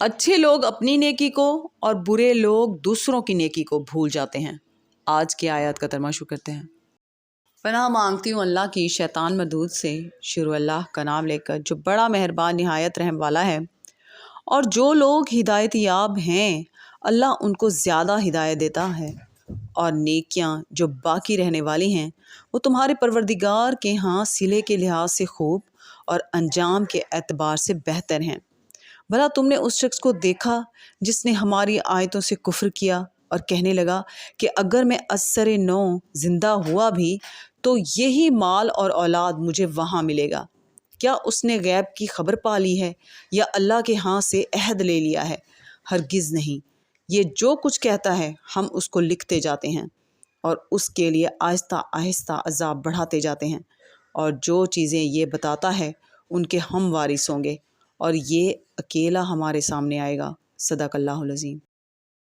अच्छे लोग अपनी नेकी को और बुरे लोग दूसरों की नेकी को भूल जाते हैं। आज की आयत का तर्जुमा शुरू करते हैं। पनाह मांगती हूँ अल्लाह की शैतान मरदूद से। शुरू अल्लाह का नाम लेकर जो बड़ा मेहरबान निहायत रहम वाला है। और जो लोग हिदायत याब हैं अल्लाह उनको ज़्यादा हिदायत देता है, और नेकियां जो बाकी रहने वाली हैं वो तुम्हारे परवरदिगार के यहाँ सिले के लिहाज से खूब और अंजाम के एतबार से बेहतर हैं। भला तुमने उस शख्स को देखा जिसने हमारी आयतों से कुफ्र किया और कहने लगा कि अगर मैं असर नौ ज़िंदा हुआ भी तो यही माल और औलाद मुझे वहाँ मिलेगा। क्या उसने गैब की खबर पा ली है या अल्लाह के यहाँ से अहद ले लिया है? हरगिज़ नहीं। ये जो कुछ कहता है हम उसको लिखते जाते हैं और उसके लिए आहिस्ता आहिस्ता अज़ाब बढ़ाते जाते हैं। और जो चीज़ें ये बताता है उनके हम वारिस होंगे और ये अकेला हमारे सामने आएगा। सदक़ल्लाहुल अज़ीम।